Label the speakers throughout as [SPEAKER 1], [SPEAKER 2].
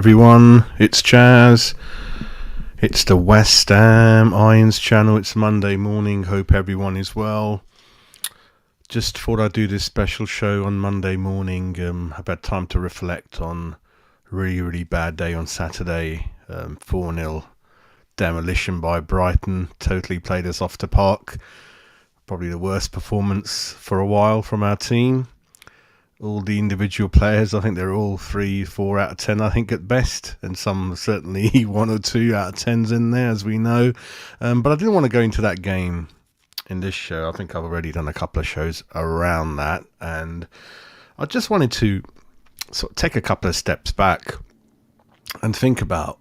[SPEAKER 1] everyone, it's Chaz. It's the West Ham Irons channel. It's Monday morning. Hope everyone is well. Just thought I'd do this special show on Monday morning. I've had time to reflect on a really bad day on Saturday. 4-0 demolition by Brighton. Totally played us off the park. Probably the worst performance for a while from our team. All the individual players, I think they're all 3-4 out of 10, I think, at best, and some certainly 1 or 2 out of 10s in there, as we know. But I didn't want to go into that game in this show. I think I've already done a couple of shows around that, and I just wanted to sort of take a couple of steps back and think about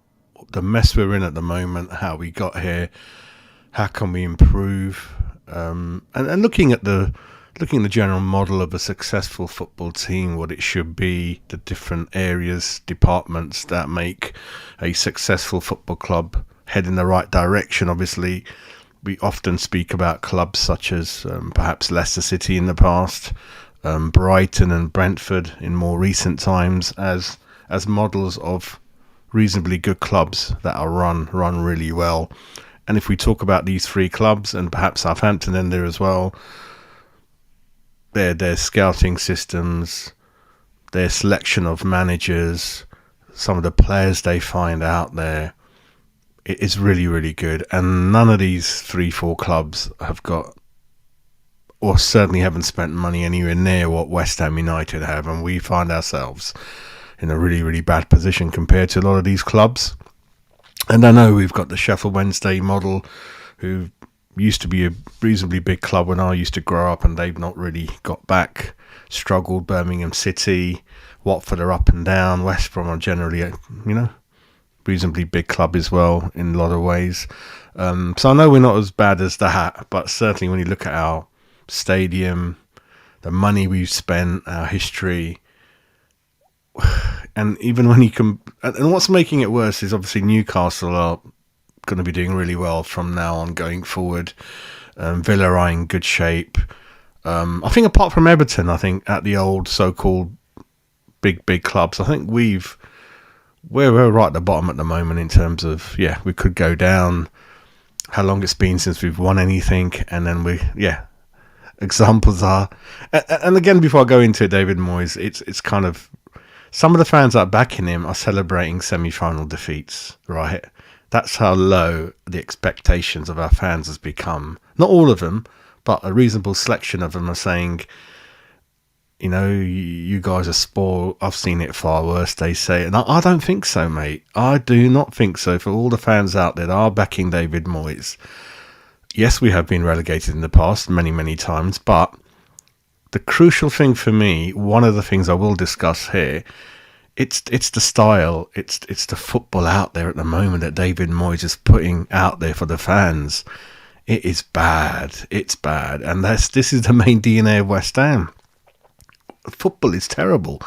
[SPEAKER 1] the mess we're in at the moment, how we got here, how can we improve, and looking at the general model of a successful football team, what it should be, the different areas, departments that make a successful football club head in the right direction. Obviously, we often speak about clubs such as perhaps Leicester City in the past, Brighton and Brentford in more recent times as models of reasonably good clubs that are run really well. And if we talk about these 3 clubs, and perhaps Southampton in there as well, their scouting systems, their selection of managers, some of the players they find out there, it is really good. And none of these 3-4 clubs have got, or certainly haven't spent money anywhere near what West Ham United have, and we find ourselves in a really bad position compared to a lot of these clubs. And I know we've got the Sheffield Wednesday model, who used to be a reasonably big club when I used to grow up, and they've not really got back. Struggled. Birmingham City, Watford are up and down. West Brom are generally a reasonably big club as well in a lot of ways. So I know we're not as bad as that, but certainly when you look at our stadium, the money we've spent, our history, and even when you can, and what's making it worse is obviously Newcastle are going to be doing really well from now on going forward. Villa are in good shape. I think apart from Everton, I think at the old so-called big clubs, I think we're right at the bottom at the moment in terms of, we could go down. How long it's been since we've won anything, and then examples are, and again, before I go into David Moyes, it's kind of, some of the fans that are backing him are celebrating semi-final defeats, right? That's how low the expectations of our fans has become. Not all of them, but a reasonable selection of them are saying, you guys are spoiled. I've seen it far worse, they say. And I don't think so, mate. I do not think so. For all the fans out there that are backing David Moyes, yes, we have been relegated in the past many times, but the crucial thing for me, one of the things I will discuss here, it's the style, it's the football out there at the moment that David Moyes is putting out there for the fans. It is bad. It's bad, and this is the main DNA of West Ham. Football is terrible.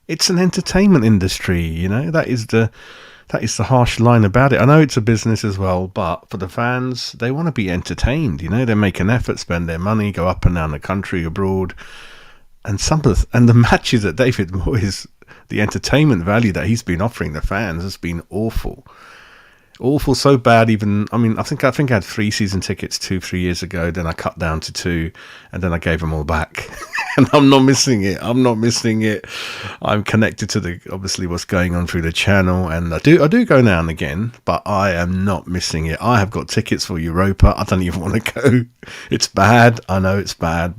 [SPEAKER 1] It's an entertainment industry, that is the harsh line about it. I know it's a business as well, but for the fans, they want to be entertained. They make an effort, spend their money, go up and down the country, abroad, and the matches that David Moyes, the entertainment value that he's been offering the fans has been awful, so bad. Even, I think I had 3 season tickets 2-3 years ago. Then I cut down to 2, and then I gave them all back. And I'm not missing it. I'm connected to obviously what's going on through the channel, and I do go now and again, but I am not missing it. I have got tickets for Europa. I don't even want to go. It's bad. I know it's bad,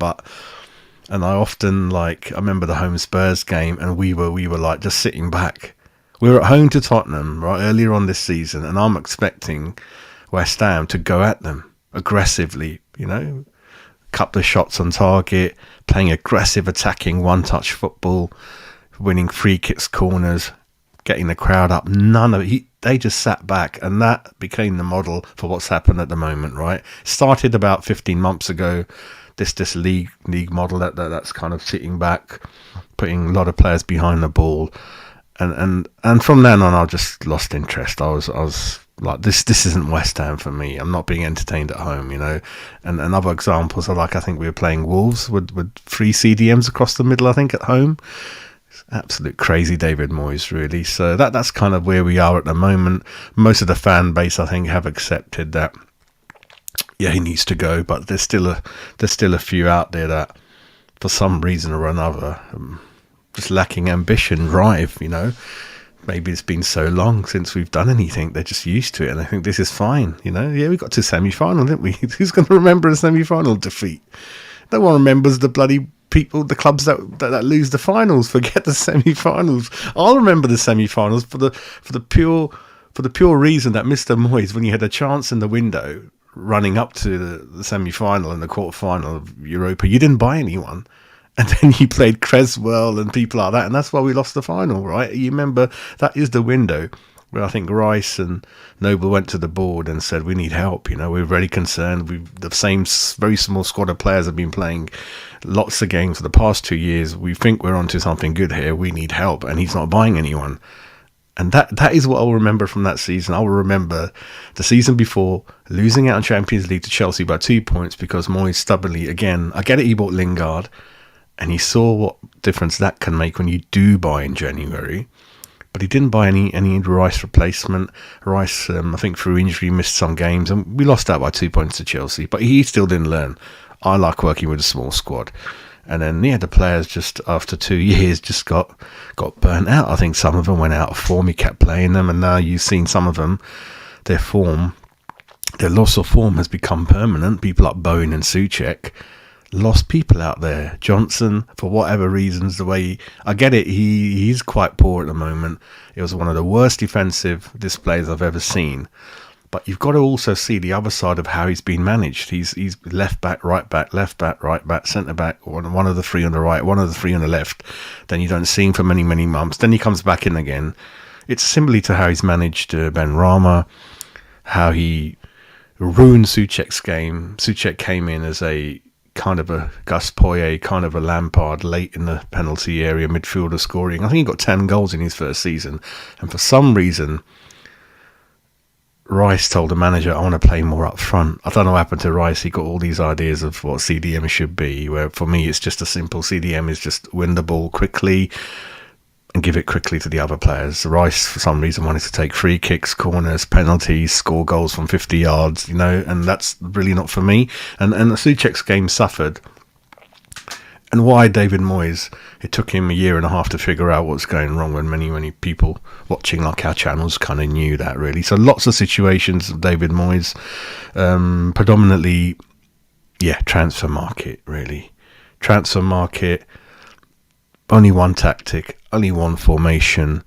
[SPEAKER 1] and I often, I remember the home Spurs game, and we were like just sitting back. We were at home to Tottenham right earlier on this season, and I'm expecting West Ham to go at them aggressively, couple of shots on target, playing aggressive, attacking, one-touch football, winning free kicks, corners, getting the crowd up. They just sat back, and that became the model for what's happened at the moment, right? Started about 15 months ago. This league model that's kind of sitting back, putting a lot of players behind the ball, and from then on I just lost interest. I was like, this isn't West Ham for me. I'm not being entertained at home, and other examples are I think we were playing Wolves with 3 CDMs across the middle, I think, at home. Absolute crazy David Moyes, really. So that's kind of where we are at the moment. Most of the fan base, I think, have accepted that. Yeah, he needs to go, but there's still a few out there that, for some reason or another, just lacking ambition, drive. Maybe it's been so long since we've done anything, they're just used to it, and I think this is fine. Yeah, we got to semi-final, didn't we? Who's going to remember a semi-final defeat? No one remembers the bloody people, the clubs that lose the finals. Forget the semi-finals. I'll remember the semi-finals for the pure reason that Mr. Moyes, when he had a chance in the window running up to the semi-final and the quarter-final of Europa, you didn't buy anyone. And then you played Creswell and people like that, and that's why we lost the final, right? You remember, that is the window where I think Rice and Noble went to the board and said, we need help. We're very concerned. The same very small squad of players have been playing lots of games for the past 2 years. We think we're onto something good here. We need help. And he's not buying anyone. And that is what I'll remember from that season. I will remember the season before losing out in Champions League to Chelsea by 2 points because Moyes stubbornly, again, I get it, he bought Lingard, and he saw what difference that can make when you do buy in January. But he didn't buy any Rice replacement. Rice, I think through injury, missed some games, and we lost out by 2 points to Chelsea. But he still didn't learn. I like working with a small squad. And then, the players just after 2 years just got burnt out. I think some of them went out of form. He kept playing them, and now you've seen some of them, their loss of form has become permanent. People like Bowen and Souček lost people out there. Johnson, for whatever reasons, the way I get it, he's quite poor at the moment. It was one of the worst defensive displays I've ever seen. But you've got to also see the other side of how he's been managed. He's left back, right back, centre back, one of the three on the right, one of the three on the left. Then you don't see him for many, many months. Then he comes back in again. It's similar to how he's managed Benrahma, how he ruined Souček's game. Souček came in as a kind of a Gus Poyet, kind of a Lampard, late in the penalty area, midfielder scoring. I think he got 10 goals in his first season. And for some reason, Rice told the manager, I want to play more up front. I don't know what happened to Rice. He got all these ideas of what CDM should be, where for me it's just a simple CDM is just win the ball quickly and give it quickly to the other players. Rice, for some reason, wanted to take free kicks, corners, penalties, score goals from 50 yards, and that's really not for me. And the Souček's game suffered. And why David Moyes? It took him a year and a half to figure out what's going wrong, when many, many people watching like our channels kind of knew that, really. So lots of situations of David Moyes, predominantly, transfer market, really. Transfer market, only one tactic, only one formation,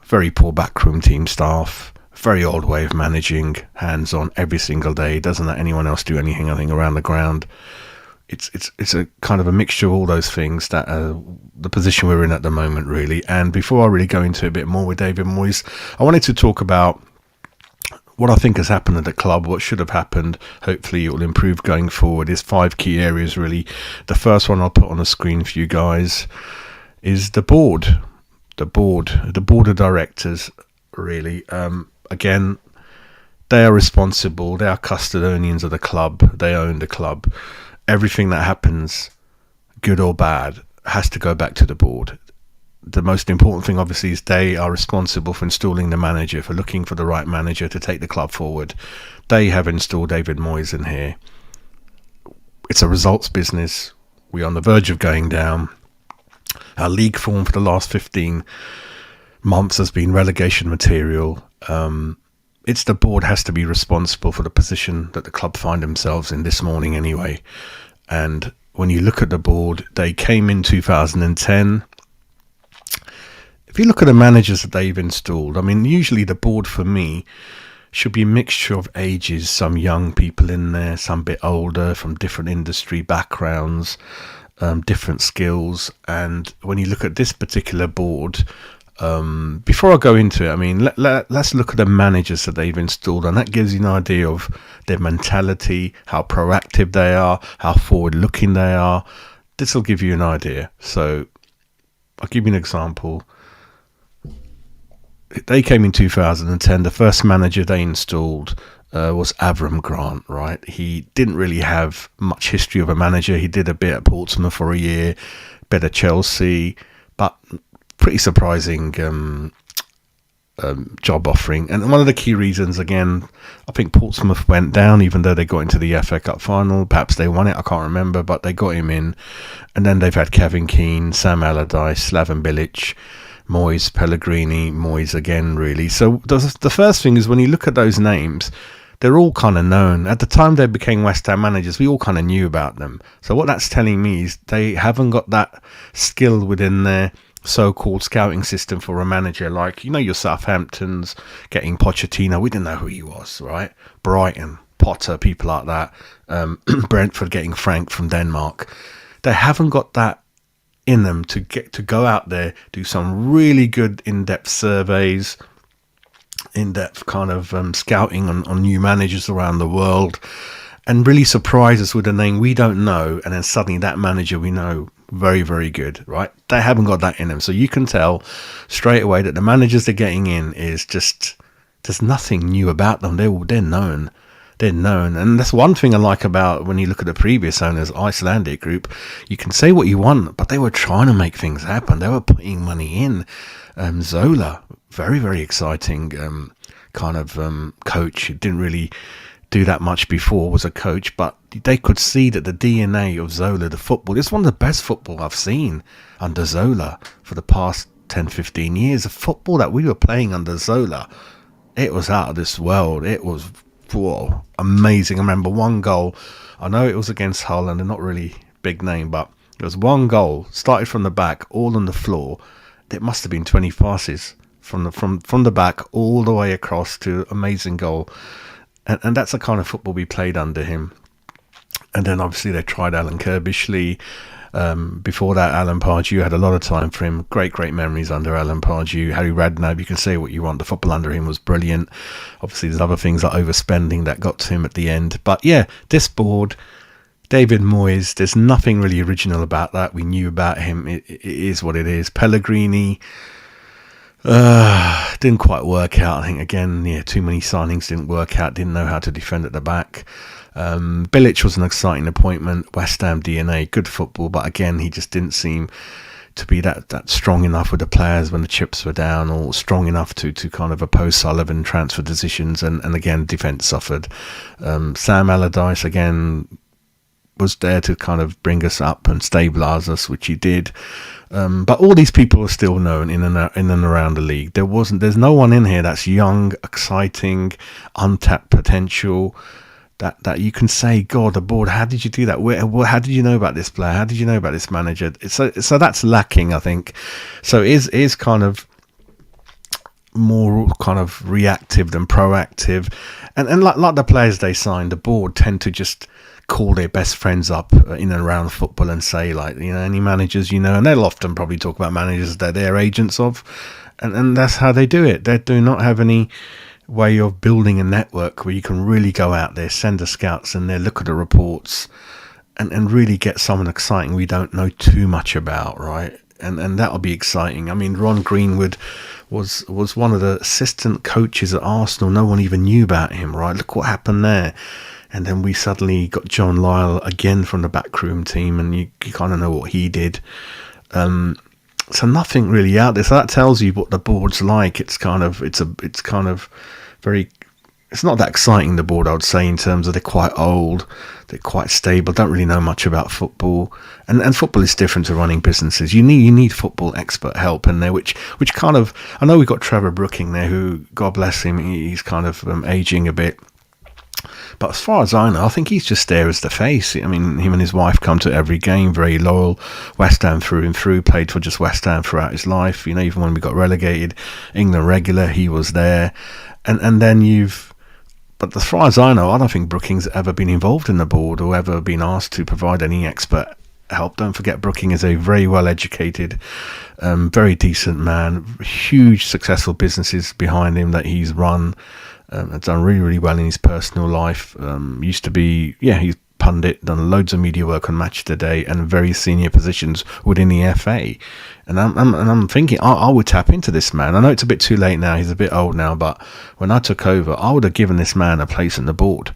[SPEAKER 1] very poor backroom team staff, very old way of managing, hands-on every single day, doesn't let anyone else do anything, I think, around the ground. It's a kind of a mixture of all those things that the position we're in at the moment, really. And before I really go into a bit more with David Moyes, I wanted to talk about what I think has happened at the club, what should have happened. Hopefully it will improve going forward. There's 5 key areas, really. The first one I'll put on the screen for you guys is the board. The board of directors, really. Again, they are responsible. They are custodians of the club. They own the club. Everything that happens, good or bad, has to go back to the board. The most important thing, obviously, is they are responsible for installing the manager, for looking for the right manager to take the club forward. They have installed David Moyes in here. It's a results business. We're on the verge of going down. Our league form for the last 15 months has been relegation material. It's the board has to be responsible for the position that the club find themselves in this morning anyway. And when you look at the board, they came in 2010. If you look at the managers that they've installed, I mean, usually the board for me should be a mixture of ages, some young people in there, some bit older, from different industry backgrounds, different skills. And when you look at this particular board, before I go into it, I mean, let's look at the managers that they've installed, and that gives you an idea of their mentality, how proactive they are, how forward-looking they are. This will give you an idea. So I'll give you an example. They came in 2010. The first manager they installed was Avram Grant, right? He didn't really have much history of a manager. He did a bit at Portsmouth for a year, bit at Chelsea, but pretty surprising job offering. And one of the key reasons, again, I think Portsmouth went down, even though they got into the FA Cup final. Perhaps they won it, I can't remember, but they got him in. And then they've had Kevin Keane, Sam Allardyce, Slaven Bilic, Moyes, Pellegrini, Moyes again, really. So the first thing is, when you look at those names, they're all kind of known. At the time they became West Ham managers, we all kind of knew about them. So what that's telling me is they haven't got that skill within their so-called scouting system for a manager. Like, your Southamptons getting Pochettino, we didn't know who he was, right? Brighton, Potter, people like that. Brentford getting Frank from Denmark. They haven't got that in them to go out there, do some really good in-depth surveys, in-depth kind of scouting on new managers around the world, and really surprise us with a name we don't know, and then suddenly that manager we know, very, very good, right? They haven't got that in them. So you can tell straight away that the managers they're getting in is just, there's nothing new about them. They're known. They're known. And that's one thing I like about when you look at the previous owners, Icelandic group. You can say what you want, but they were trying to make things happen. They were putting money in. Zola, very, very exciting kind of coach. He didn't really do that much before, was a coach, but they could see that the DNA of Zola, the football, it's one of the best football I've seen under Zola for the past 10, 15 years. The football that we were playing under Zola, it was out of this world. It was amazing. I remember one goal, I know it was against Hull and they're not really big name, but it was one goal, started from the back, all on the floor. It must have been 20 passes from the back all the way across to amazing goal. And that's the kind of football we played under him. And then obviously they tried Alan Kirbishley. Before that, Alan Pardew had a lot of time for him. Great memories under Alan Pardew. Harry Redknapp, you can say what you want. The football under him was brilliant. Obviously, there's other things like overspending that got to him at the end. But yeah, this board, David Moyes, there's nothing really original about that. We knew about him. It is what it is. Pellegrini, didn't quite work out. I think, again, too many signings didn't work out. Didn't know how to defend at the back. Bilic was an exciting appointment. West Ham DNA, good football, but again, he just didn't seem to be that strong enough with the players when the chips were down, or strong enough to kind of oppose Sullivan transfer decisions. And again, defence suffered. Sam Allardyce, again, was there to kind of bring us up and stabilise us, which he did. But all these people are still known in and around the league. There's no one in here that's young, exciting, untapped potential. That you can say, God, the board, how did you do that? How did you know about this player? How did you know about this manager? So that's lacking, I think. So it is kind of more kind of reactive than proactive. And like the players they signed, the board tend to just call their best friends up in and around football and say, like, any managers, and they'll often probably talk about managers that they're agents of. And that's how they do it. They do not have any way of building a network where you can really go out there, send the scouts in there, look at the reports, and really get someone exciting we don't know too much about, right? And that'll be exciting. I mean, Ron Greenwood was one of the assistant coaches at Arsenal. No one even knew about him, right? Look what happened there. And then we suddenly got John Lyall again from the backroom team, and you kind of know what he did. So nothing really out there. So that tells you what the board's like. It's kind of very. It's not that exciting, the board, I would say, in terms of they're quite old, they're quite stable, don't really know much about football, and football is different to running businesses. You need football expert help in there, which kind of, I know we've got Trevor Brooking there, who, God bless him, he's kind of aging a bit. But as far as I know, I think he's just there as the face. I mean, him and his wife come to every game, very loyal, West Ham through and through, played for just West Ham throughout his life. Even when we got relegated, England regular, he was there. And then but as far as I know, I don't think Brooking's ever been involved in the board or ever been asked to provide any expert help. Don't forget, Brooking is a very well-educated, very decent man, huge successful businesses behind him that he's run. Has done really, really well in his personal life. Used to be, he's pundit, done loads of media work on Match Today and very senior positions within the FA. And I'm thinking, I would tap into this man. I know it's a bit too late now. He's a bit old now, but when I took over, I would have given this man a place on the board.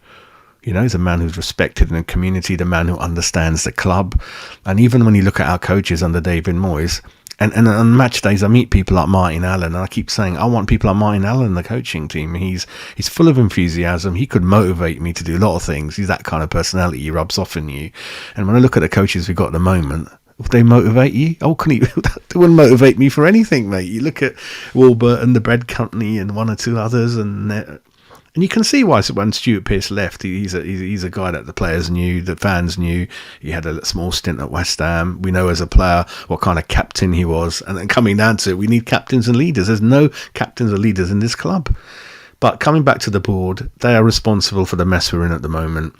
[SPEAKER 1] He's a man who's respected in the community, the man who understands the club. And even when you look at our coaches under David Moyes, And on match days, I meet people like Martin Allen, and I keep saying, I want people like Martin Allen in the coaching team. He's full of enthusiasm. He could motivate me to do a lot of things. He's that kind of personality. He rubs off on you. And when I look at the coaches we've got at the moment, would they motivate you? Oh, they wouldn't motivate me for anything, mate. You look at Warburton, the bread company, and one or two others, and you can see why when Stuart Pearce left, he's a guy that the players knew, the fans knew. He had a small stint at West Ham. We know as a player what kind of captain he was. And then coming down to it, we need captains and leaders. There's no captains or leaders in this club. But coming back to the board, they are responsible for the mess we're in at the moment.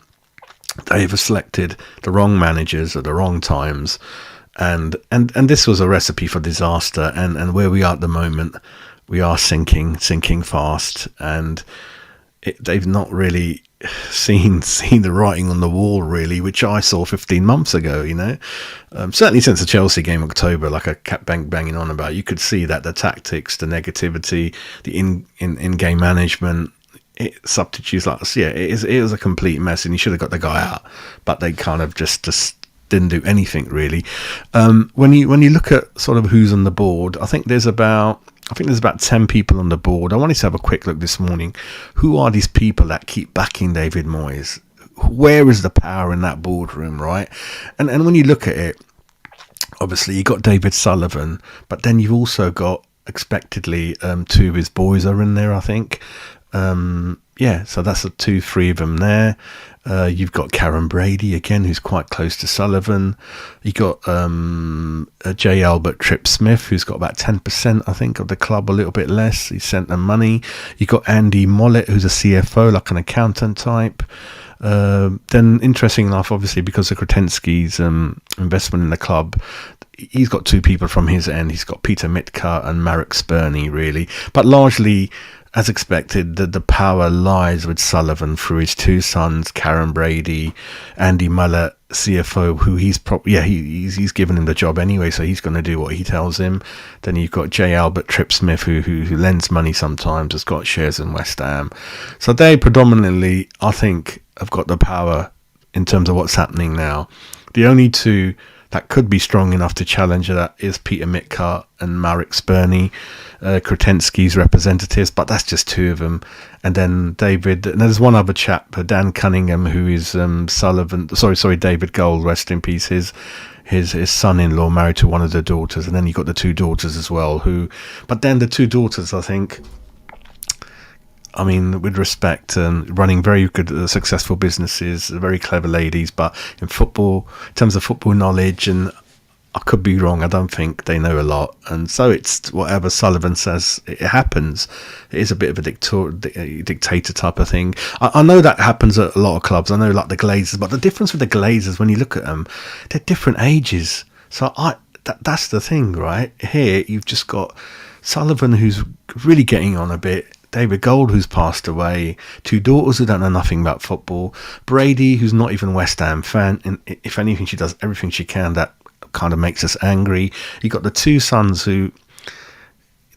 [SPEAKER 1] They have selected the wrong managers at the wrong times. And this was a recipe for disaster. And where we are at the moment, we are sinking fast. And they've not really seen the writing on the wall, really, which I saw 15 months ago, certainly since the Chelsea game in October, like I kept banging on about. You could see that the tactics, the negativity, the in-game management, substitutes like this, it is a complete mess, and you should have got the guy out, but they kind of just didn't do anything really. When you look at sort of who's on the board, I think there's about 10 people on the board. I wanted to have a quick look this morning. Who are these people that keep backing David Moyes? Where is the power in that boardroom, right? And when you look at it, obviously you got David Sullivan, but then you've also got, expectedly, two of his boys are in there, I think. So that's three of them there. You've got Karen Brady again, who's quite close to Sullivan. You got J. Albert Tripp Smith, who's got about 10%, I think, of the club, a little bit less. He sent them money. You got Andy Mollett, who's a CFO, like an accountant type. Then, interesting enough, obviously, because of Kretensky's investment in the club, he's got two people from his end. He's got Peter Mitka and Marek Spurny, really. But largely, as expected, the power lies with Sullivan through his two sons, Karen Brady, Andy Mullett, CFO, who he's given him the job anyway, so he's going to do what he tells him. Then you've got J. Albert Tripp Smith, who lends money sometimes, has got shares in West Ham. So they predominantly, I think, have got the power in terms of what's happening now. The only two that could be strong enough to challenge that is Peter Mitka and Marek Spurny, Kretensky's representatives, but that's just two of them. And then and there's one other chap, Dan Cunningham, who is David Gold, rest in peace, his son-in-law, married to one of the daughters, and then you've got the two daughters as well, but then the two daughters, I think, I mean, with respect, running very good, successful businesses, very clever ladies, but in terms of football knowledge, and I could be wrong, I don't think they know a lot. And so it's whatever Sullivan says, it happens. It is a bit of a dictator type of thing. I know that happens at a lot of clubs. I know, like the Glazers, but the difference with the Glazers, when you look at them, they're different ages. So that's the thing, right? Here, you've just got Sullivan, who's really getting on a bit. David Gold, who's passed away, two daughters who don't know nothing about football, Brady, who's not even a West Ham fan, and if anything, she does everything she can that kind of makes us angry. You got the two sons who,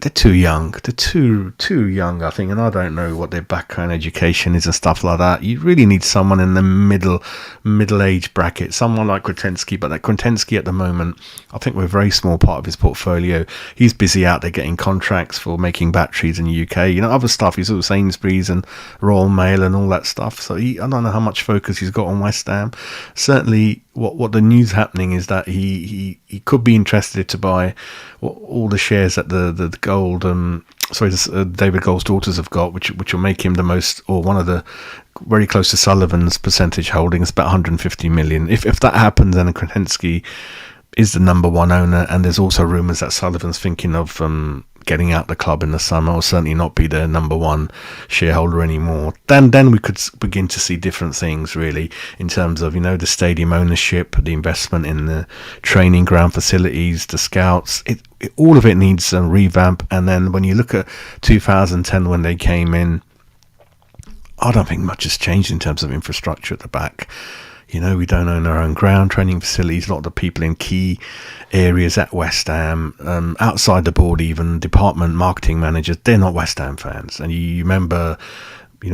[SPEAKER 1] they're too young. They're too young, I think, and I don't know what their background education is and stuff like that. You really need someone in the middle age bracket, someone like Kretensky. But that Kretensky at the moment, I think we're a very small part of his portfolio. He's busy out there getting contracts for making batteries in the UK. Other stuff. He's at Sainsbury's and Royal Mail and all that stuff. So I don't know how much focus he's got on West Ham. Certainly, what the news happening is that he could be interested to buy all the shares that the Gold, David Gold's daughters have got, which will make him the most, or one of the, very close to Sullivan's percentage holdings, about 150 million. If that happens, then Kretensky is the number one owner, and there's also rumours that Sullivan's thinking of getting out the club in the summer, or certainly not be the number one shareholder anymore. Then we could begin to see different things, really, in terms of the stadium ownership, the investment in the training ground facilities, the scouts. All of it needs a revamp. And then when you look at 2010 when they came in, I don't think much has changed in terms of infrastructure at the back. We don't own our own ground training facilities. A lot of the people in key areas at West Ham, outside the board, even department marketing managers, they're not West Ham fans. And you remember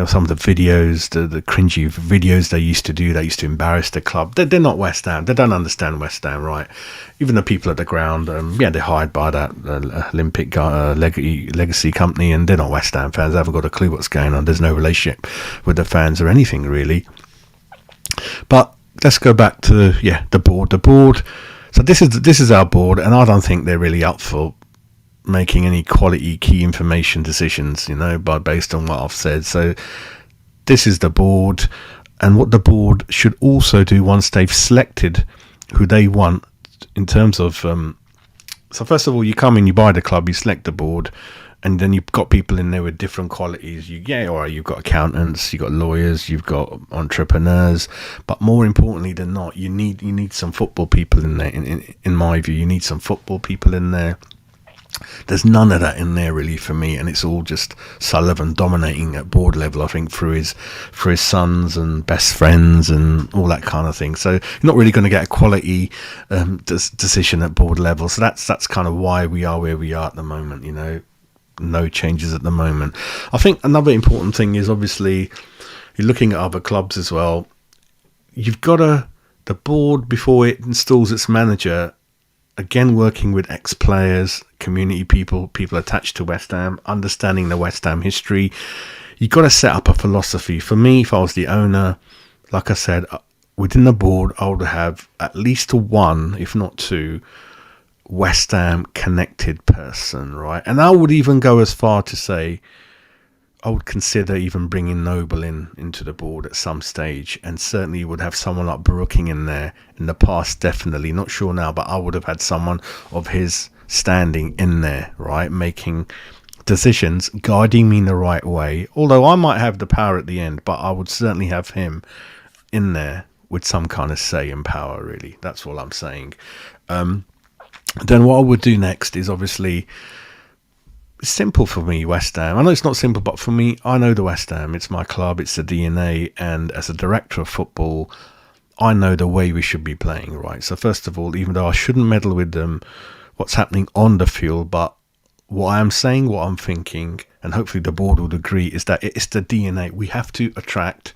[SPEAKER 1] some of the videos, the cringy videos they used to do, they used to embarrass the club. They're not West Ham. They don't understand West Ham, right? Even the people at the ground, they're hired by that Olympic legacy company, and they're not West Ham fans. They haven't got a clue what's going on. There's no relationship with the fans or anything, really. But let's go back to the board. The board. So this is our board, and I don't think they're really up for making any quality key information decisions, based on what I've said. So this is the board, and what the board should also do once they've selected who they want in terms of so first of all, you come in, you buy the club, you select the board, and then you've got people in there with different qualities. You've got accountants, you've got lawyers, you've got entrepreneurs, but more importantly than not, you need some football people in there. In my view, you need some football people in there. There's none of that in there really for me, and it's all just Sullivan dominating at board level, I think, through his sons and best friends and all that kind of thing. So you're not really going to get a quality decision at board level. So that's kind of why we are where we are at the moment. No changes at the moment. I think another important thing is, obviously, you're looking at other clubs as well. You've got the board, before it installs its manager, again, working with ex-players, community people attached to West Ham, understanding the West Ham history. You've got to set up a philosophy. For me, if I was the owner, like I said, within the board, I would have at least one, if not two, West Ham connected person, right? And I would even go as far to say, I would consider even bringing Noble into the board at some stage, and certainly would have someone like Brooking in there. In the past, definitely, not sure now, but I would have had someone of his standing in there, right, making decisions, guiding me in the right way. Although I might have the power at the end, but I would certainly have him in there with some kind of say and power, really. That's all I'm saying. Then what I would do next is, obviously, simple for me, West Ham. I know it's not simple, but for me, I know the West Ham. It's my club, it's the DNA, and as a director of football, I know the way we should be playing, right? So first of all, even though I shouldn't meddle with them, what's happening on the field, but what I am saying, what I'm thinking, and hopefully the board would agree, is that it's the DNA. We have to attract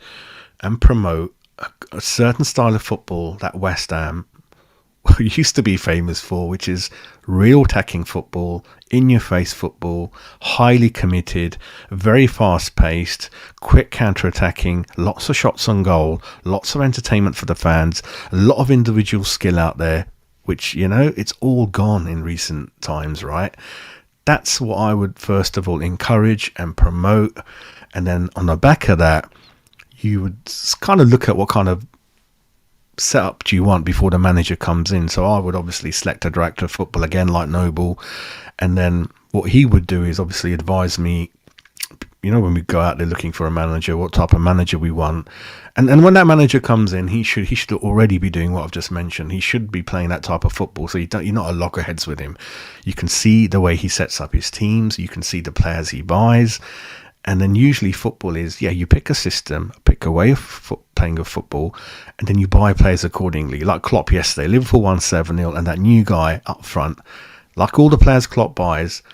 [SPEAKER 1] and promote a certain style of football that West Ham used to be famous for, which is real attacking football, in-your-face football, highly committed, very fast-paced, quick counter-attacking, lots of shots on goal, lots of entertainment for the fans, a lot of individual skill out there, which, it's all gone in recent times, right? That's what I would first of all encourage and promote, and then on the back of that, you would kind of look at what kind of setup do you want before the manager comes in. So I would obviously select a director of football, again like Noble, and then what he would do is obviously advise me, when we go out there looking for a manager, what type of manager we want, and when that manager comes in, he should already be doing what I've just mentioned. He should be playing that type of football, so you're not a loggerheads with him. You can see the way he sets up his teams, you can see the players he buys. And then usually football is, you pick a system, pick a way of playing of football, and then you buy players accordingly. Like Klopp yesterday, Liverpool won 7-0, and that new guy up front, like all the players Klopp buys,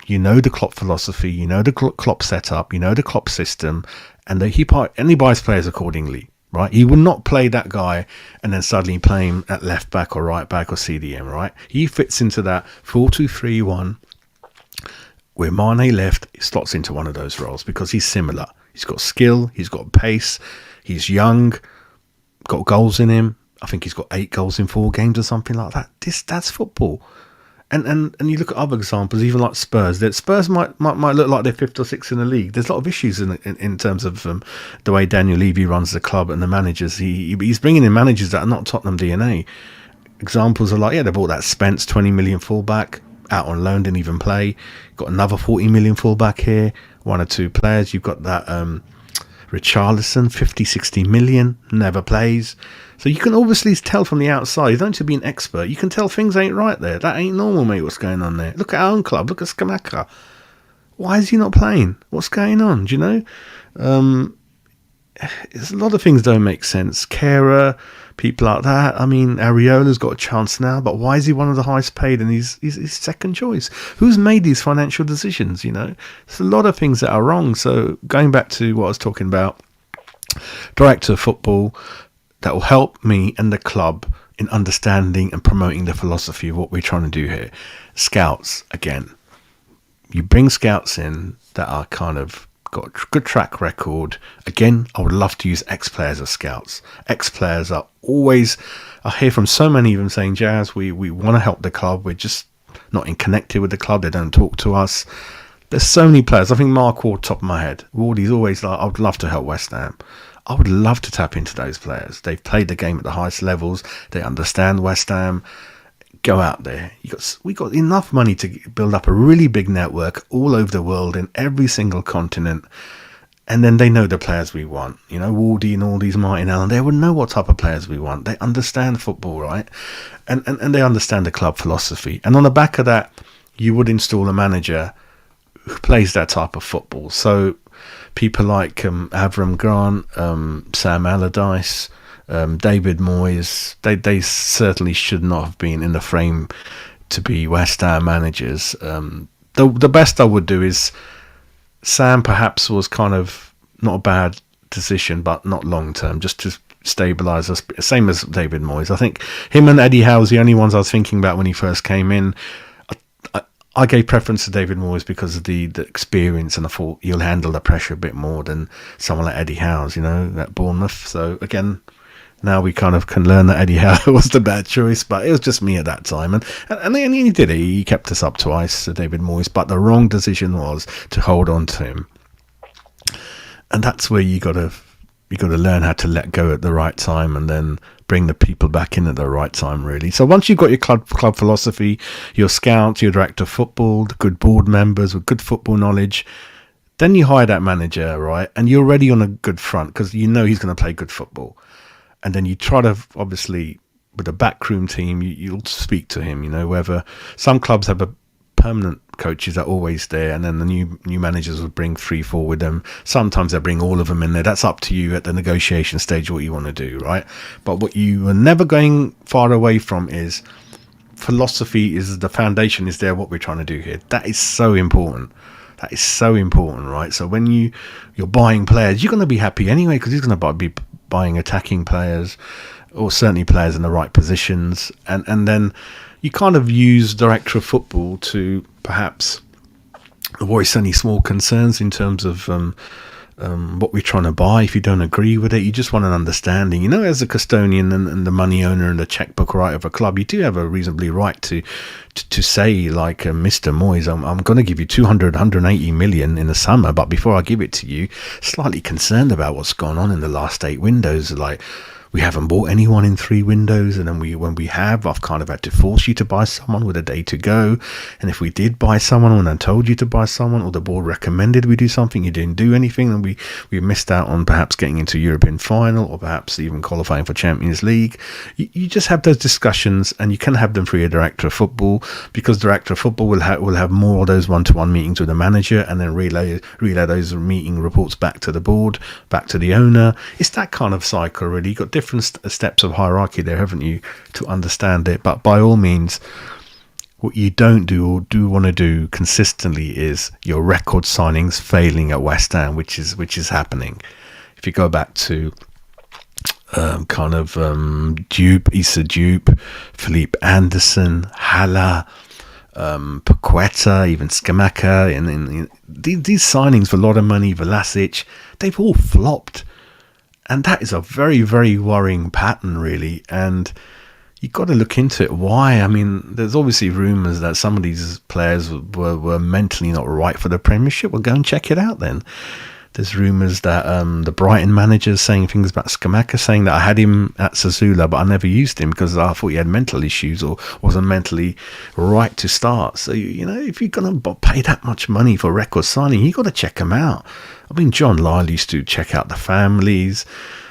[SPEAKER 1] the Klopp philosophy, the Klopp setup, the Klopp system, and he buys players accordingly, right? He would not play that guy and then suddenly play him at left back or right back or CDM, right? He fits into that 4-2-3-1. Where Mane left, he slots into one of those roles because he's similar. He's got skill, he's got pace, he's young, got goals in him. I think he's got 8 goals in 4 games or something like that. That's football. And you look at other examples, even like Spurs. That Spurs might look like they're 5th or 6th in the league. There's a lot of issues in terms of the way Daniel Levy runs the club and the managers. He's bringing in managers that are not Tottenham DNA. Examples are like, they bought that Spence 20 million fullback out on loan, didn't even play. Got another 40 million fullback here, 1 or 2 players. You've got that Richarlison, 50-60 million, never plays. So you can obviously tell from the outside. You don't have to be an expert. You can tell things ain't right there. That ain't normal, mate, what's going on there. Look at our own club. Look at Skamaka. Why is he not playing? What's going on? Do you know? there's a lot of things don't make sense. Kehrer, people like that. I mean, Areola's got a chance now, but why is he one of the highest paid and he's second choice? Who's made these financial decisions? There's a lot of things that are wrong. So going back to what I was talking about, director of football, that will help me and the club in understanding and promoting the philosophy of what we're trying to do here. Scouts, again, you bring scouts in that are kind of got a good track record. Again, I would love to use ex-players as scouts. Ex-players are always, I hear from so many of them saying, Jazz, we want to help the club. We're just not connected with the club. They don't talk to us. There's so many players. I think Mark Ward, top of my head. Wardy's always like, I would love to help West Ham. I would love to tap into those players. They've played the game at the highest levels. They understand West Ham. Go out there. We got enough money to build up a really big network all over the world in every single continent. And then they know the players we want. Wardy and all these Martin Allen, they would know what type of players we want. They understand football, right? And they understand the club philosophy. And on the back of that, you would install a manager who plays that type of football. So people like Avram Grant, Sam Allardyce, David Moyes, they certainly should not have been in the frame to be West Ham managers. The best I would do is, Sam perhaps was kind of not a bad decision, but not long term, just to stabilise us. Same as David Moyes. I think him and Eddie Howe was the only ones I was thinking about when he first came in. I gave preference to David Moyes because of the experience, and I thought he'll handle the pressure a bit more than someone like Eddie Howe, at Bournemouth. So again, now we kind of can learn that Eddie Howe was the bad choice, but it was just me at that time. And he did it. He kept us up twice, David Moyes, but the wrong decision was to hold on to him. And that's where you got to learn how to let go at the right time and then bring the people back in at the right time, really. So once you've got your club philosophy, your scouts, your director of football, the good board members with good football knowledge, then you hire that manager, right? And you're already on a good front because he's going to play good football. And then you try to, obviously, with a backroom team, you'll speak to him, whether some clubs have a permanent coaches are always there, and then the new managers will bring 3-4 with them. Sometimes they bring all of them in there. That's up to you at the negotiation stage what you want to do, right? But what you are never going far away from is philosophy. Is the foundation is there what we're trying to do here. That is so important. That is so important, right? So when you're buying players, you're going to be happy anyway because he's going to be buying attacking players, or certainly players in the right positions, and then you kind of use director of football to perhaps voice any small concerns in terms of what we're trying to buy. If you don't agree with it, you just want an understanding. As a custodian and the money owner and the checkbook writer of a club, you do have a reasonably right to say, like, Mr. Moyes, I'm going to give you 180 million in the summer, but before I give it to you, slightly concerned about what's gone on in the last 8 windows. Like, we haven't bought anyone in 3 windows, and then when we have, I've kind of had to force you to buy someone with a day to go. And if we did buy someone and I told you to buy someone, or the board recommended we do something, you didn't do anything, and we missed out on perhaps getting into European final, or perhaps even qualifying for Champions League. You just have those discussions, and you can have them through your director of football, because director of football will have more of those one-to-one meetings with the manager, and then relay those meeting reports back to the board, back to the owner. It's that kind of cycle, really. You've got different steps of hierarchy there, haven't you, to understand it. But by all means, what you don't do or do want to do consistently is your record signings failing at West Ham, which is happening. If you go back to Diop, Issa Diop, Philippe Anderson, Haller, Paqueta, even Scamacca, and these signings for a lot of money, Vlasic, they've all flopped. And that is a very, very worrying pattern, really. And you've got to look into it. Why? I mean, there's obviously rumours that some of these players were mentally not right for the Premiership. Well, go and check it out then. There's rumours that the Brighton manager is saying things about Scamacca, saying that I had him at Sassuolo, but I never used him because I thought he had mental issues or wasn't mentally right to start. So, if you're going to pay that much money for record signing, you've got to check them out. I mean, John Lyle used to check out the families,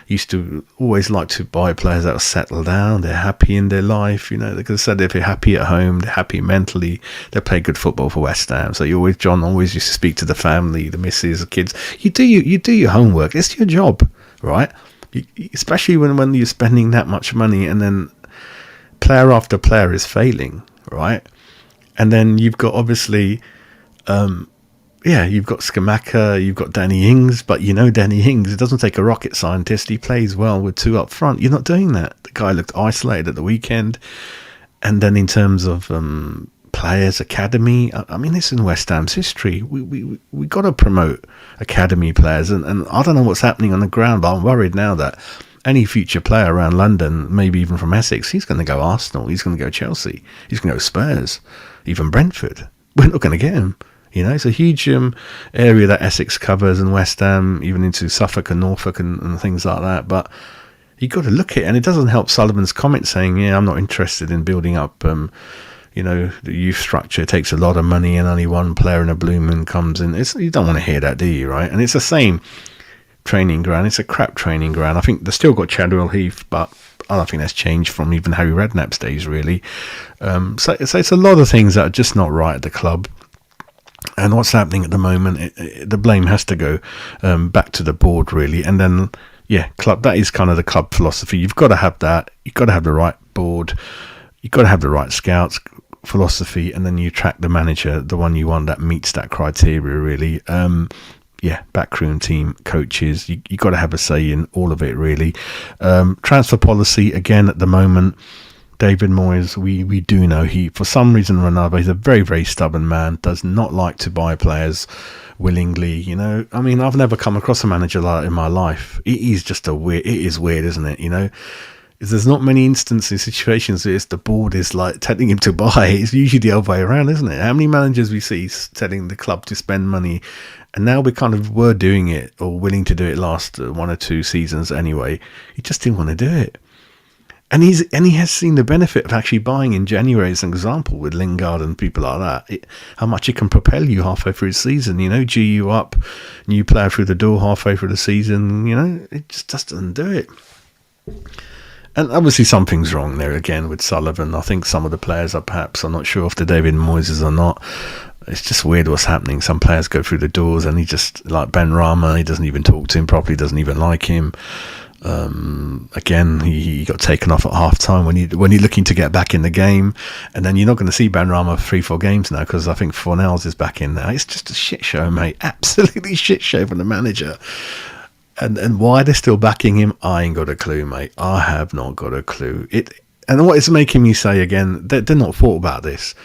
[SPEAKER 1] used to always like to buy players that are settled down, they're happy in their life, like I said, if they're happy at home, they're happy mentally, they play good football for West Ham. So John always used to speak to the family, the missus, the kids. You do your homework. It's your job. right? Especially when you're spending that much money and then player after player is failing, right? And then you've got obviously, you've got Skamaka, you've got Danny Ings, but Danny Ings, it doesn't take a rocket scientist. He plays well with two up front. You're not doing that. The guy looked isolated at the weekend. And then in terms of players, academy, I mean, it's in West Ham's history. We got to promote academy players, and I don't know what's happening on the ground, but I'm worried now that any future player around London, maybe even from Essex, he's going to go Arsenal, he's going to go Chelsea, he's going to go Spurs, even Brentford. We're not going to get him. It's a huge area that Essex covers, and West Ham, even into Suffolk and Norfolk and things like that. But you got to look at it, and it doesn't help Sullivan's comment saying, "Yeah, I'm not interested in building up." The youth structure takes a lot of money, and only one player in a blue moon comes in. You don't want to hear that, do you? Right? And it's the same training ground. It's a crap training ground. I think they've still got Chadwell Heath, but I don't think that's changed from even Harry Redknapp's days, really. So it's a lot of things that are just not right at the club. And what's happening at the moment, the blame has to go back to the board, really. And then, club. That is kind of the club philosophy. You've got to have that. You've got to have the right board. You've got to have the right scouts philosophy, and then you track the manager, the one you want that meets that criteria, really. Backroom team, coaches. You got to have a say in all of it, really. Transfer policy, again, at the moment, David Moyes, we do know he, for some reason or another, he's a very, very stubborn man, does not like to buy players willingly. I mean, I've never come across a manager like that in my life. It is weird, isn't it? There's not many instances, situations where the board is like telling him to buy. It's usually the other way around, isn't it? How many managers we see telling the club to spend money, and now we're doing it, or willing to do it last 1 or 2 seasons anyway. He just didn't want to do it. And he has seen the benefit of actually buying in January, as an example, with Lingard and people like that. How much it can propel you halfway through the season, G you up, new player through the door halfway through the season, it just doesn't do it. And obviously something's wrong there again with Sullivan. I think some of the players are perhaps, I'm not sure if they're David Moyes or not. It's just weird what's happening. Some players go through the doors and he just, like Ben Rama, he doesn't even talk to him properly, doesn't even like him. Again, he got taken off at half time when you're looking to get back in the game, and then you're not going to see Ben Rama 3-4 games now, because I think Fornells is back in now. It's just a shit show, mate. Absolutely shit show from the manager. And why they're still backing him, I ain't got a clue, mate. I have not got a clue. And what it's making me say again, they're not thought about this.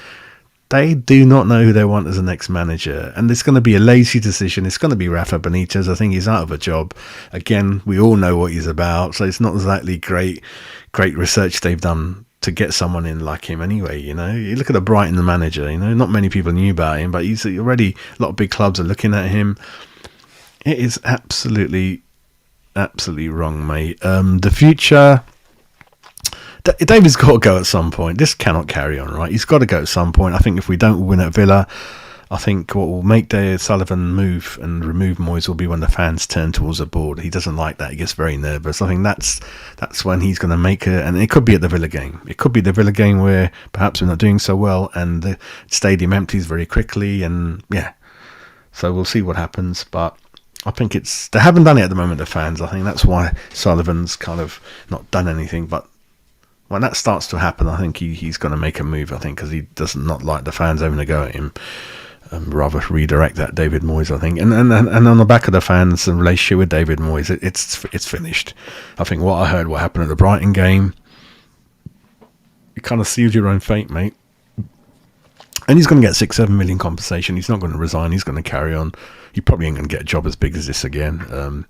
[SPEAKER 1] They do not know who they want as the next manager, and it's going to be a lazy decision. It's going to be Rafa Benitez. I think he's out of a job. Again, we all know what he's about, so it's not exactly great research they've done to get someone in like him anyway. You look at the Brighton manager, not many people knew about him, but he's already, a lot of big clubs are looking at him. It is absolutely wrong, mate. The future, David's got to go at some point. This cannot carry on, right? He's got to go at some point. I think if we don't win at Villa, I think what will make Sullivan move and remove Moyes will be when the fans turn towards the board. He doesn't like that. He gets very nervous. I think that's when he's going to make it. And it could be at the Villa game. It could be the Villa game where perhaps we're not doing so well and the stadium empties very quickly. And so we'll see what happens. But I think they haven't done it at the moment, the fans. I think that's why Sullivan's kind of not done anything. But when that starts to happen, I think he's going to make a move, I think, because he does not like the fans having a go at him. Rather redirect that David Moyes, I think. And on the back of the fans, the relationship with David Moyes, it's finished. I think what happened at the Brighton game, you kind of sealed your own fate, mate. And he's going to get 6-7 million compensation. He's not going to resign. He's going to carry on. He probably ain't going to get a job as big as this again.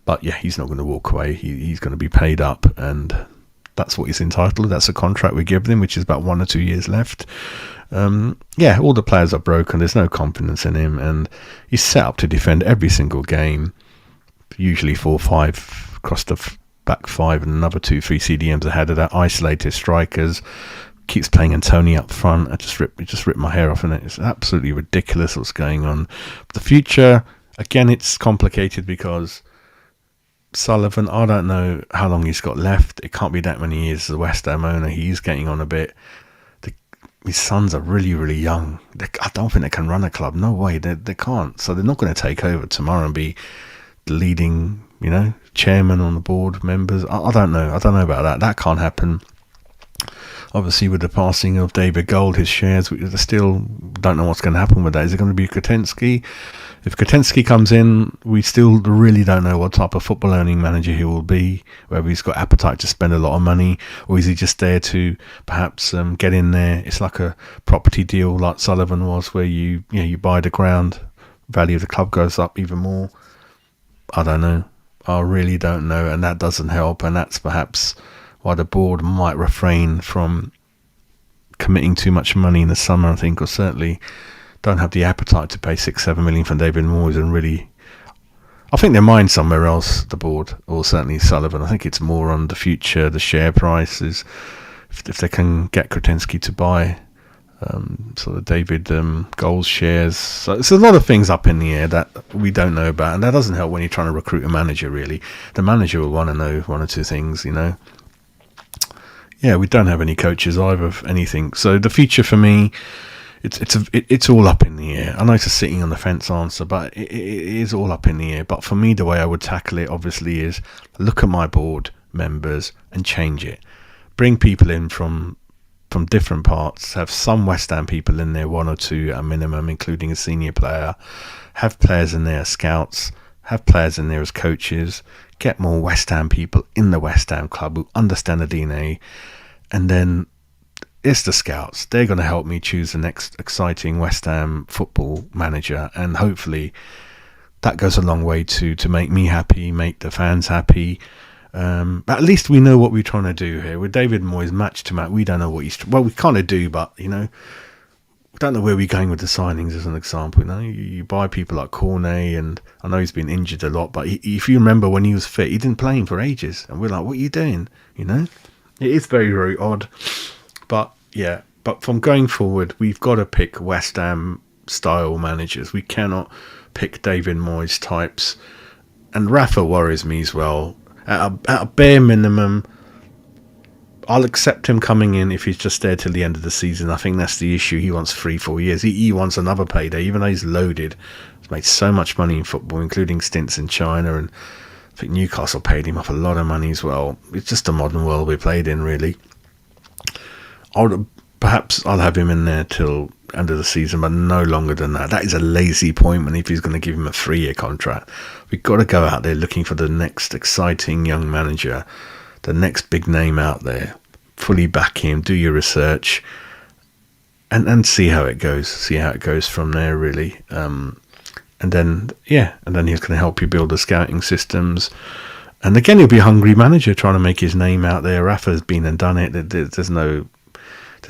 [SPEAKER 1] But yeah, he's not going to walk away. He's going to be paid up, and that's what he's entitled to. That's a contract we give him, which is about 1 or 2 years left. All the players are broken. There's no confidence in him, and he's set up to defend every single game. Usually 4-5 across the back 5, and another 2-3 CDMs ahead of that. Isolated strikers. Keeps playing Antonio up front. It just ripped my hair off, and it's absolutely ridiculous what's going on. The future, again, it's complicated because Sullivan, I don't know how long he's got left. It can't be that many years as a West Ham owner. He's getting on a bit. His sons are really, really young. I don't think they can run a club. No way. They can't. So they're not going to take over tomorrow and be the leading, chairman on the board, members. I don't know. I don't know about that. That can't happen. Obviously, with the passing of David Gold, his shares, we still don't know what's going to happen with that. Is it going to be Kotensky? If Kotensky comes in, we still really don't know what type of football earning manager he will be, whether he's got appetite to spend a lot of money, or is he just there to perhaps get in there. It's like a property deal like Sullivan was, where you buy the ground, value of the club goes up even more. I don't know. I really don't know, and that doesn't help, and that's perhaps why the board might refrain from committing too much money in the summer, I think, or certainly don't have the appetite to pay 6-7 million for David Moyes. And really, I think their mind's somewhere else, the board, or certainly Sullivan. I think it's more on the future, the share prices, if they can get Kotensky to buy sort of David Gold's shares. So it's a lot of things up in the air that we don't know about, and that doesn't help when you're trying to recruit a manager. Really, the manager will want to know one or two things, Yeah, we don't have any coaches either of anything. So the future for me, it's all up in the air. I know it's a sitting on the fence answer, but it is all up in the air. But for me, the way I would tackle it, obviously, is look at my board members and change it. Bring people in from different parts. Have some West Ham people in there, one or two at a minimum, including a senior player. Have players in there as scouts. Have players in there as coaches. Get more West Ham people in the West Ham club who understand the DNA. And then it's the scouts. They're going to help me choose the next exciting West Ham football manager. And hopefully that goes a long way to make me happy, make the fans happy. At least we know what we're trying to do here. With David Moyes, match to match, we don't know what we kind of do, but, we don't know where we're going with the signings, as an example. You buy people like Cornet, and I know he's been injured a lot, but if you remember when he was fit, he didn't play him for ages. And we're like, what are you doing? It is very, very odd. But from going forward, we've got to pick West Ham style managers. We cannot pick David Moyes types. And Rafa worries me as well. At a bare minimum, I'll accept him coming in if he's just there till the end of the season. I think that's the issue. He wants 3-4 years. He wants another payday, even though he's loaded. He's made so much money in football, including stints in China, and I think Newcastle paid him off a lot of money as well. It's just a modern world we played in, really. Perhaps I'll have him in there till end of the season, but no longer than that. That is a lazy appointment if he's going to give him a 3-year contract. We've got to go out there looking for the next exciting young manager, the next big name out there. Fully back him, do your research, and see how it goes. See how it goes from there, really. And then he's going to help you build the scouting systems. And again, he'll be a hungry manager trying to make his name out there. Rafa's been and done it. There's no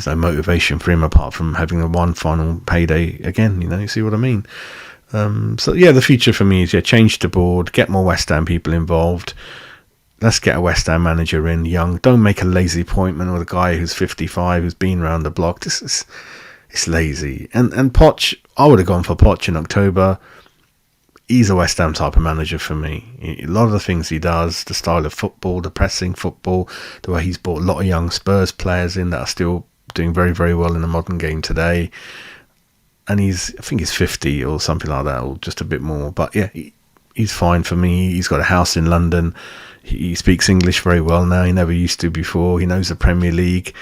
[SPEAKER 1] motivation for him apart from having the one final payday again. You see what I mean? The future for me is change the board, get more West Ham people involved. Let's get a West Ham manager in, young. Don't make a lazy appointment with a guy who's 55, who's been around the block. It's lazy. And Poch, I would have gone for Poch in October. He's a West Ham type of manager for me. A lot of the things he does, the style of football, the pressing football, the way he's brought a lot of young Spurs players in that are still doing very, very well in the modern game today. And I think he's 50 or something like that, or just a bit more. But he's fine for me. He's got a house in London. He speaks English very well now. He never used to before. He knows the Premier League.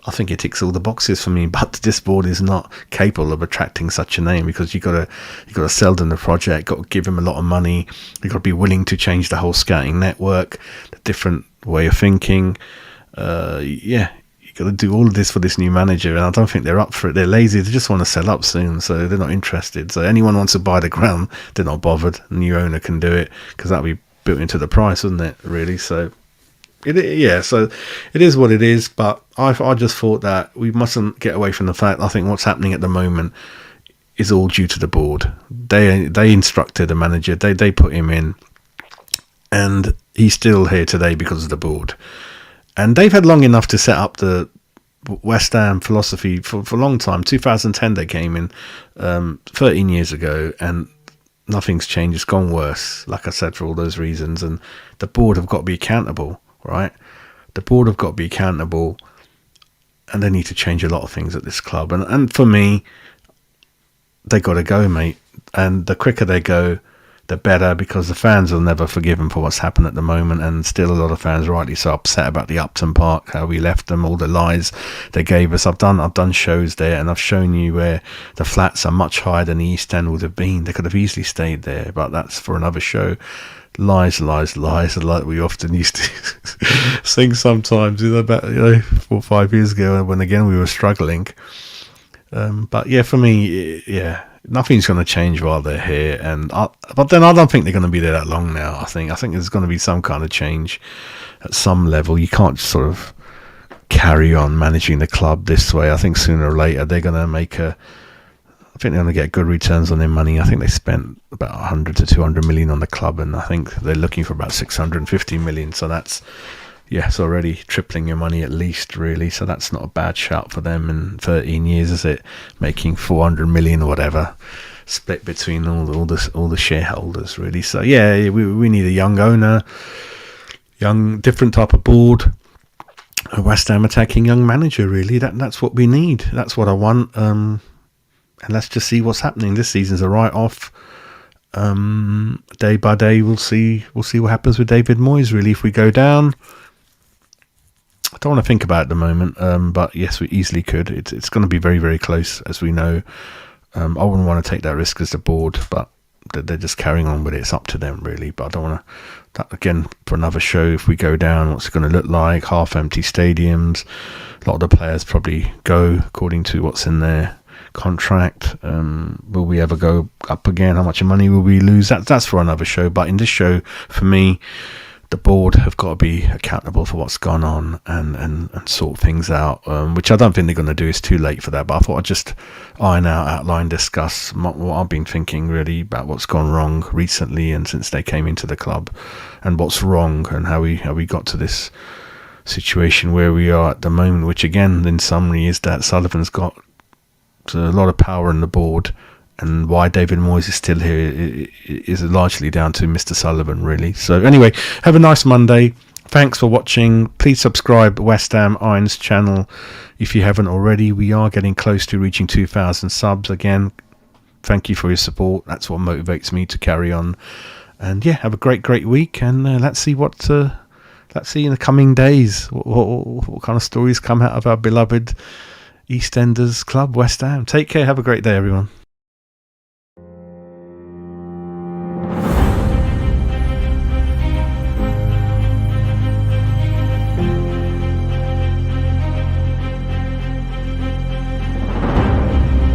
[SPEAKER 1] I think it ticks all the boxes for me. But this board is not capable of attracting such a name, because you got to sell them the project. Got to give him a lot of money. You got to be willing to change the whole scouting network, the different way of thinking. Got to do all of this for this new manager, and I don't think they're up for it. They're lazy. They just want to sell up soon, so they're not interested. So anyone wants to buy the ground, they're not bothered. A new owner can do it, because that'll be built into the price, wouldn't it, really? So so it is what it is. But I just thought that we mustn't get away from the fact, I think what's happening at the moment is all due to the board. They instructed the manager, they put him in, and he's still here today because of the board. And they've had long enough to set up the West Ham philosophy for a long time. 2010 they came in, 13 years ago, and nothing's changed. It's gone worse, like I said, for all those reasons. And the board have got to be accountable, right? The board have got to be accountable, and they need to change a lot of things at this club. And for me, they got to go, mate. And the quicker they go, the better, because the fans will never forgive them for what's happened at the moment, and still a lot of fans rightly so upset about the Upton Park, how we left them, all the lies they gave us. I've done shows there, and I've shown you where the flats are much higher than the East End would have been. They could have easily stayed there, but that's for another show. Lies, lies, lies, like we often used to sing sometimes, about 4 or 5 years ago, when again we were struggling. But yeah, for me, yeah, nothing's going to change while they're here, but then I don't think they're going to be there that long now. I think there's going to be some kind of change at some level. You can't just sort of carry on managing the club this way. I think sooner or later they're going to I think they're going to get good returns on their money. I think they spent about 100 to 200 million on the club, and I think they're looking for about 650 million. So that's, it's already tripling your money at least, really. So that's not a bad shout for them in 13 years, is it? Making 400 million or whatever, split between all the shareholders, really. So yeah, we need a young owner, different type of board, a West Ham attacking young manager, really. That's what we need. That's what I want. And let's just see what's happening. This season's a write-off. Day by day, we'll see what happens with David Moyes, really. If we go down, I don't want to think about it at the moment, but yes, we easily could. It's going to be very, very close, as we know. I wouldn't want to take that risk as the board, but they're just carrying on with it. It's up to them, really. But I don't want to, again, for another show, if we go down, what's it going to look like? Half-empty stadiums. A lot of the players probably go according to what's in their contract. Will we ever go up again? How much money will we lose? That's for another show. But in this show, for me, the board have got to be accountable for what's gone on and sort things out, which I don't think they're going to do. It's too late for that, but I thought I'd just outline, discuss what I've been thinking, really, about what's gone wrong recently and since they came into the club, and what's wrong, and how we got to this situation where we are at the moment, which again, in summary, is that Sullivan's got a lot of power in the board, and why David Moyes is still here is largely down to Mr. Sullivan, really. So anyway, have a nice Monday. Thanks for watching. Please subscribe West Ham Irons channel if you haven't already. We are getting close to reaching 2,000 subs again. Thank you for your support. That's what motivates me to carry on. And yeah, have a great week, and let's see in the coming days what kind of stories come out of our beloved EastEnders club, West Ham. Take care. Have a great day, everyone.